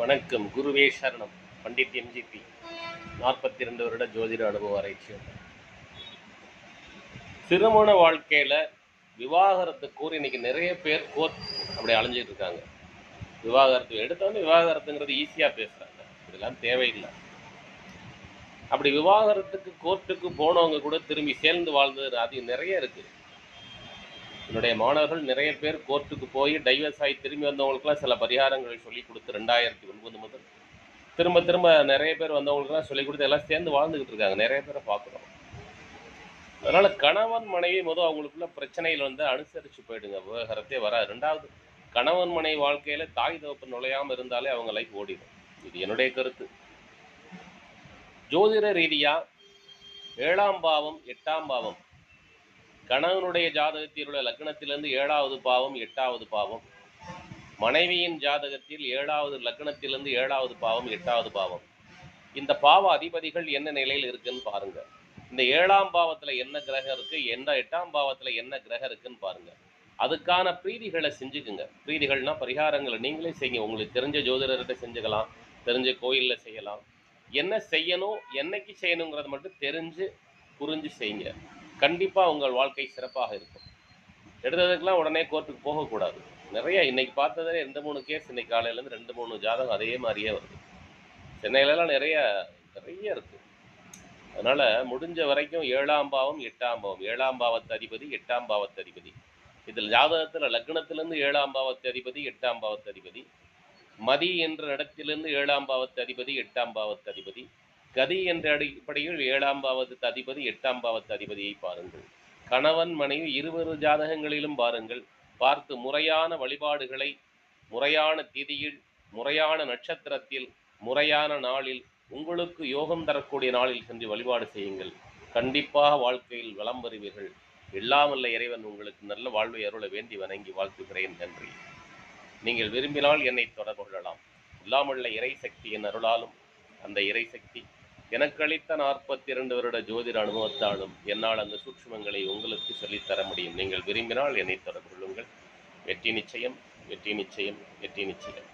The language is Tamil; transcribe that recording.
வணக்கம். குருவே சரணம். பண்டிட் எம்ஜிபி. 42 வருட ஜோதிட அனுபவ ஆராய்ச்சி. திருமண வாழ்க்கையில் விவாகரத்து கூறி இன்னைக்கு நிறைய பேர் கோர்ட் அப்படி அலைஞ்சிட்டு இருக்காங்க. விவாகரத்து எடுத்தவொடனே விவாகரத்துங்கிறது ஈஸியாக பேசுகிறாங்க. இதெல்லாம் தேவையில்லை. அப்படி விவாகரத்துக்கு கோர்ட்டுக்கு போனவங்க கூட திரும்பி சேர்ந்து வாழ்ந்தது அது நிறைய இருக்குது. என்னுடைய மாணவர்கள் நிறைய பேர் கோர்ட்டுக்கு போய் டைவர்ஸ் ஆகி திரும்பி வந்தவங்களுக்குலாம் சில பரிகாரங்களை சொல்லி கொடுத்து 2009 முதல் திரும்ப நிறைய பேர் வந்தவங்களுக்குலாம் சொல்லி கொடுத்து எல்லாம் சேர்ந்து வாழ்ந்துக்கிட்டு இருக்காங்க. நிறைய பேரை பார்க்குறோம். அதனால் கணவன் மனைவி முதல் அவங்களுக்குள்ள பிரச்சனையில் வந்து அனுசரித்து போயிடுங்க. விவகாரத்தே வராது. ரெண்டாவது, கணவன் மனைவி வாழ்க்கையில் தாய் தகப்பன் நுழையாமல் இருந்தாலே அவங்க லைஃப் ஓடிடும். இது என்னுடைய கருத்து. ஜோதிட ரீதியாக 7ஆம் பாவம் 8ஆம் பாவம் கணவனுடைய ஜாதகத்தில் உள்ள லக்னத்திலிருந்து 7வது பாவம் 8வது பாவம், மனைவியின் ஜாதகத்தில் 7வது லக்னத்திலிருந்து 7வது பாவம் 8வது பாவம், இந்த பாவ அதிபதிகள் என்ன நிலையில் இருக்குன்னு பாருங்க. இந்த 7ஆம் பாவத்தில் என்ன கிரகம் இருக்கு, எந்த 8ஆம் பாவத்தில் என்ன கிரகம் இருக்குன்னு பாருங்க. அதுக்கான பிரீதிகளை செஞ்சுக்குங்க. பிரீதிகள்னா பரிகாரங்களை நீங்களே செய்யுங்க. உங்களுக்கு தெரிஞ்ச ஜோதிடர்கிட்ட செஞ்சுக்கலாம், தெரிஞ்ச கோயிலில் செய்யலாம். என்ன செய்யணும், என்னைக்கு செய்யணுங்கிறத மட்டும் தெரிஞ்சு புரிஞ்சு செய்யுங்க. கண்டிப்பாக உங்கள் வாழ்க்கை சிறப்பாக இருக்கும். எடுத்ததுக்கெல்லாம் உடனே கோர்ட்டுக்கு போகக்கூடாது. நிறைய இன்னைக்கு பார்த்ததே 2-3 கேஸ் இன்னைக்கு காலையிலேருந்து 2-3 ஜாதகம் அதே மாதிரியே வருது. சென்னையிலலாம் நிறைய இருக்குது. அதனால் முடிஞ்ச வரைக்கும் 7ஆம் பாவம் 8ஆம் பாவம், 7ஆம் பாவத்து அதிபதி 8ஆம் பாவத்து அதிபதி, இதில் ஜாதகத்தில் லக்னத்திலிருந்து 7ஆம் பாவத்து அதிபதி 8ஆம் பாவத்து அதிபதி, மதி என்ற இடத்திலிருந்து 7ஆம் பாவத்து அதிபதி 8ஆம் பாவத்து அதிபதி, கதி என்ற அடிப்படையில் 7ஆம் பாவத்து அதிபதி 8ஆம் பாவத்து அதிபதியை பாருங்கள். கணவன் மனைவி இருவரு ஜாதகங்களிலும் பாருங்கள். பார்த்து முறையான வழிபாடுகளை முறையான திதியில், முறையான நட்சத்திரத்தில், முறையான நாளில், உங்களுக்கு யோகம் தரக்கூடிய நாளில் சென்று வழிபாடு செய்யுங்கள். கண்டிப்பாக வாழ்க்கையில் வளம் பெறுவீர்கள். எல்லாமல்ல இறைவன் உங்களுக்கு நல்ல வாழ்வை அருள வேண்டி வணங்கி வாழ்த்துகிறேன். நன்றி. நீங்கள் விரும்பினால் என்னை தொடர்பு கொள்ளலாம். எல்லாமல்ல இறை சக்தியின் அருளாலும் அந்த இறை சக்தி எனக்கு அளித்த 42 வருட ஜோதிட அனுபவத்தாலும் என்னால் அந்த சூட்சுமங்களை உங்களுக்கு சொல்லித்தர முடியும். நீங்கள் விரும்பினால் என்னை தொடர்பு கொள்ளுங்கள். வெற்றி நிச்சயம், வெற்றி நிச்சயம், வெற்றி நிச்சயம்.